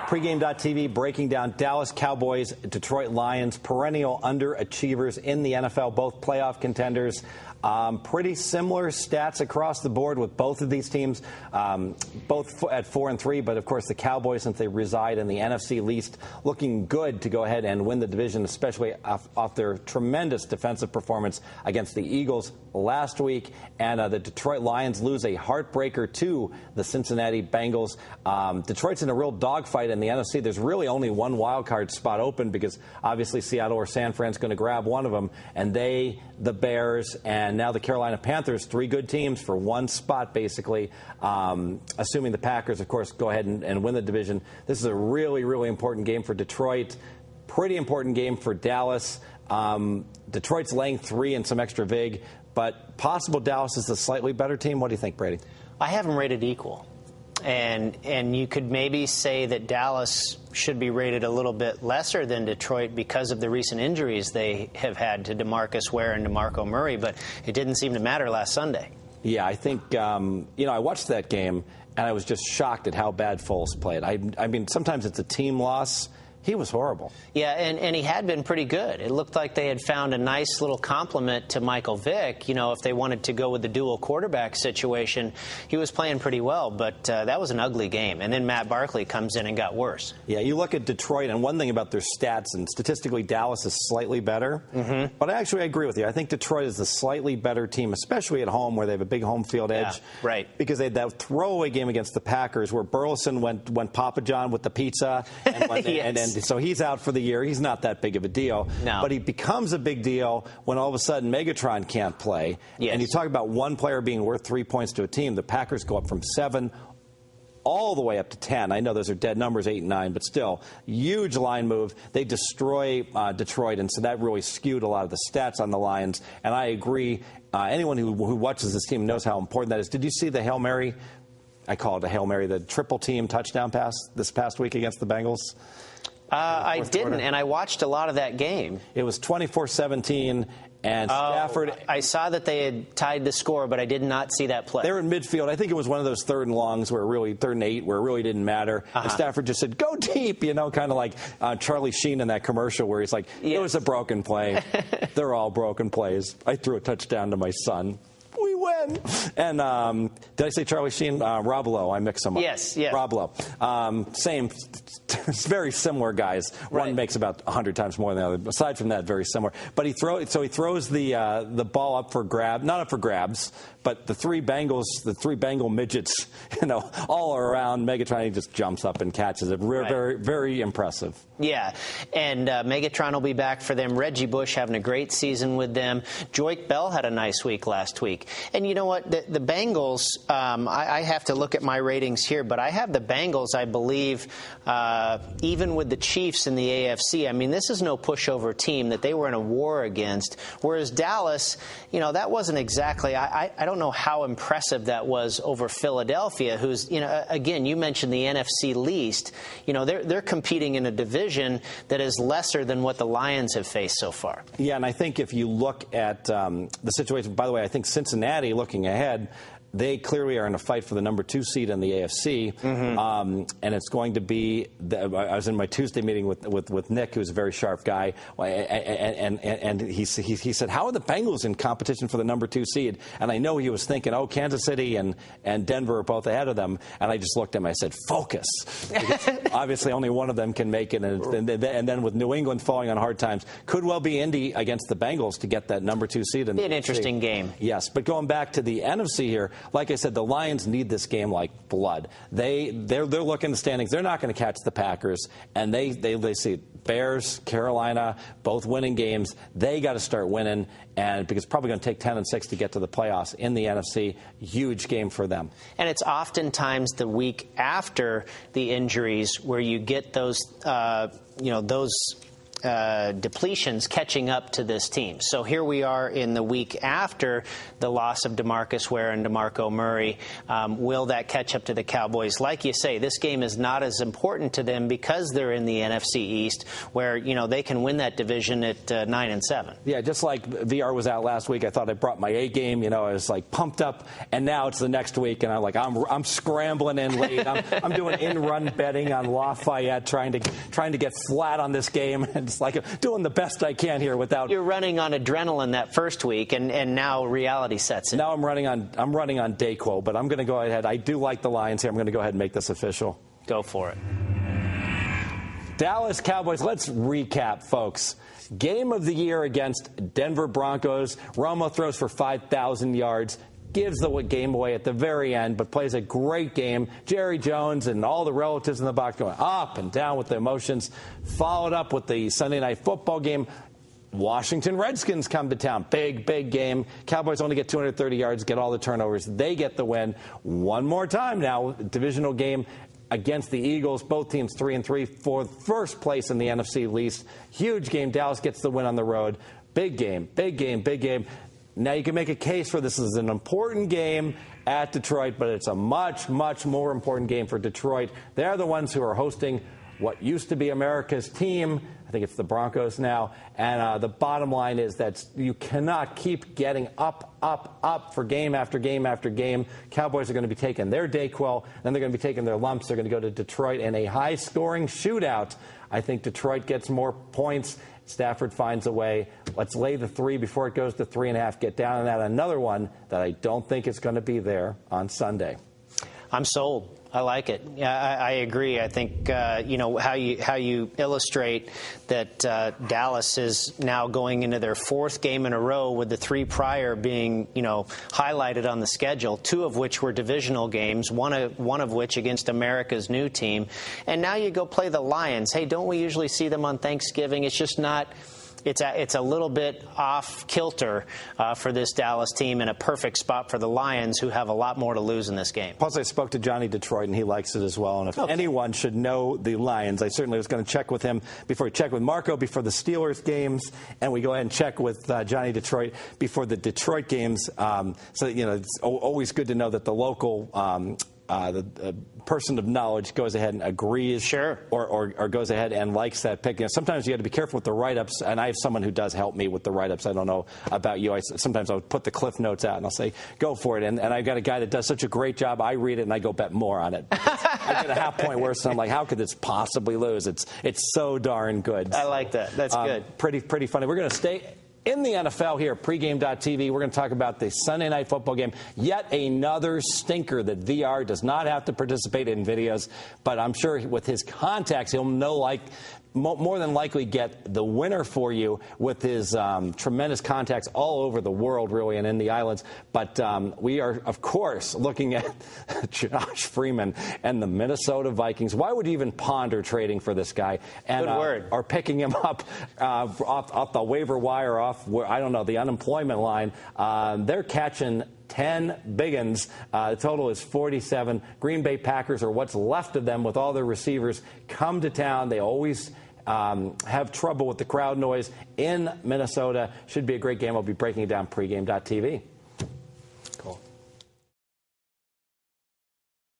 Pregame.tv breaking down Dallas Cowboys, Detroit Lions, perennial underachievers in the NFL, both playoff contenders. Pretty similar stats across the board with both of these teams, both at 4-3. But of course, the Cowboys, since they reside in the NFC least, looking good to go ahead and win the division, especially off their tremendous defensive performance against the Eagles last week. And the Detroit Lions lose a heartbreaker to the Cincinnati Bengals. Detroit's in a real dogfight in the NFC. There's really only one wild card spot open because obviously Seattle or San Fran's going to grab one of them, and the Bears, and now the Carolina Panthers, three good teams for one spot, basically, assuming the Packers, of course, go ahead and win the division. This is a really, really important game for Detroit. Pretty important game for Dallas. Detroit's laying 3 and some extra vig, but possible Dallas is a slightly better team. What do you think, Brady? I have them rated equal. And you could maybe say that Dallas should be rated a little bit lesser than Detroit because of the recent injuries they have had to DeMarcus Ware and DeMarco Murray, but it didn't seem to matter last Sunday. Yeah, I think, I watched that game, and I was just shocked at how bad Foles played. I mean, sometimes it's a team loss. He was horrible. Yeah, and he had been pretty good. It looked like they had found a nice little complement to Michael Vick. You know, if they wanted to go with the dual quarterback situation, he was playing pretty well, but that was an ugly game. And then Matt Barkley comes in and got worse. Yeah, you look at Detroit, and one thing about their stats, and statistically Dallas is slightly better. Mm-hmm. But I agree with you. I think Detroit is a slightly better team, especially at home where they have a big home field edge. Yeah, right. Because they had that throwaway game against the Packers where Burleson went Papa John with the pizza. And yes. And so he's out for the year. He's not that big of a deal. No. But he becomes a big deal when all of a sudden Megatron can't play. Yes. And you talk about one player being worth 3 points to a team. The Packers go up from 7 all the way up to 10. I know those are dead numbers, 8 and 9, but still, huge line move. They destroy Detroit, and so that really skewed a lot of the stats on the Lions. And I agree. Anyone who watches this team knows how important that is. Did you see the Hail Mary? I call it a Hail Mary, the triple team touchdown pass this past week against the Bengals? I didn't, and I watched a lot of that game. It was 24-17, and Stafford... I saw that they had tied the score, but I did not see that play. They were in midfield. I think it was one of those 3rd and longs, where it really 3rd and 8, where it really didn't matter. And Stafford just said, go deep, kind of like Charlie Sheen in that commercial where he's like, yes. It was a broken play. They're all broken plays. I threw a touchdown to my son. We win. And did I say Charlie Sheen? Rob Lowe. I mix them up. Yes. Rob Lowe. Same, very similar guys. Right. One makes about 100 times more than the other. Aside from that, very similar. But he throws the ball up for not up for grabs, but the three Bengal midgets, all around Megatron. He just jumps up and catches it. Very, very impressive. Yeah, and Megatron will be back for them. Reggie Bush having a great season with them. Joique Bell had a nice week last week. And you know what? The Bengals, I have to look at my ratings here, but I have the Bengals, I believe, even with the Chiefs in the AFC. I mean, this is no pushover team that they were in a war against. Whereas Dallas, that wasn't exactly, I don't know how impressive that was over Philadelphia, who's, again, you mentioned the NFC least. They're competing in a division that is lesser than what the Lions have faced so far. Yeah, and I think if you look at the situation, by the way, I think Cincinnati, looking ahead, they clearly are in a fight for the number 2 seed in the AFC, and it's going to be. I was in my Tuesday meeting with Nick, who's a very sharp guy, and he said, "How are the Bengals in competition for the number 2 seed?" And I know he was thinking, "Oh, Kansas City and Denver are both ahead of them." And I just looked at him. I said, "Focus." Obviously, only one of them can make it, and then with New England falling on hard times, could well be Indy against the Bengals to get that number 2 seed. Be an interesting game. Yes, but going back to the NFC here. Like I said, the Lions need this game like blood. They're looking at the standings. They're not going to catch the Packers, and they see Bears, Carolina, both winning games. They got to start winning, and because it's probably going to take 10-6 to get to the playoffs in the NFC. Huge game for them. And it's oftentimes the week after the injuries where you get those depletions catching up to this team. So here we are in the week after the loss of DeMarcus Ware and DeMarco Murray. Will that catch up to the Cowboys? Like you say, this game is not as important to them because they're in the NFC East, where they can win that division at 9-7. Yeah, just like VR was out last week, I thought I brought my A game. I was like pumped up, and now it's the next week, and I'm scrambling in late. I'm doing in-run betting on Lafayette, trying to get flat on this game. And it's like doing the best I can here without. You're running on adrenaline that first week, and now reality sets in. Now I'm running on Dayquil, but I'm going to go ahead. I do like the Lions here. I'm going to go ahead and make this official. Go for it. Dallas Cowboys. Let's recap, folks. Game of the year against Denver Broncos. Romo throws for 5,000 yards. Gives the game away at the very end, but plays a great game. Jerry Jones and all the relatives in the box going up and down with the emotions. Followed up with the Sunday Night Football game. Washington Redskins come to town. Big game. Cowboys only get 230 yards, get all the turnovers. They get the win. One more time now, divisional game against the Eagles. Both teams 3-3 for first place in the NFC East. Huge game. Dallas gets the win on the road. Big game. Now you can make a case for this as an important game at Detroit, but it's a much more important game for Detroit. They're the ones who are hosting what used to be America's team. I think it's the Broncos now. And the bottom line is that you cannot keep getting up for game after game after game. Cowboys are going to be taking their Dayquil, then they're going to be taking their lumps. They're going to go to Detroit in a high-scoring shootout. I think Detroit gets more points. Stafford finds a way. Let's lay the 3 before it goes to 3.5. Get down on that. Another one that I don't think is going to be there on Sunday. I'm sold. I like it. Yeah, I agree. I think how you illustrate that Dallas is now going into their 4th game in a row, with the 3 prior being highlighted on the schedule, 2 of which were divisional games, one of which against America's new team, and now you go play the Lions. Hey, don't we usually see them on Thanksgiving? It's just not. It's a little bit off kilter for this Dallas team, and a perfect spot for the Lions, who have a lot more to lose in this game. Plus, I spoke to Johnny Detroit, and he likes it as well. And if anyone should know the Lions, I certainly was going to check with him before we check with Marco before the Steelers games, and we go ahead and check with Johnny Detroit before the Detroit games. So it's always good to know that the local. The person of knowledge goes ahead and agrees, sure, or goes ahead and likes that pick. Sometimes you got to be careful with the write-ups, and I have someone who does help me with the write-ups. I don't know about you. Sometimes I'll put the cliff notes out, and I'll say, go for it. And I've got a guy that does such a great job. I read it, and I go bet more on it. I get a half point worse, and I'm like, how could this possibly lose? It's so darn good. I like that. That's good. Pretty funny. We're going to stay in the NFL here, pregame.tv. We're going to talk about the Sunday Night Football game. Yet another stinker that VR does not have to participate in videos, but I'm sure with his contacts, he'll more than likely get the winner for you with his tremendous contacts all over the world, really, and in the islands. But we are, of course, looking at Josh Freeman and the Minnesota Vikings. Why would you even ponder trading for this guy? And, good word. Or picking him up off the waiver wire, the unemployment line. They're catching 10 biggins. The total is 47. Green Bay Packers, or what's left of them with all their receivers, come to town. They always have trouble with the crowd noise in Minnesota. Should be a great game. I'll be breaking it down pregame.tv.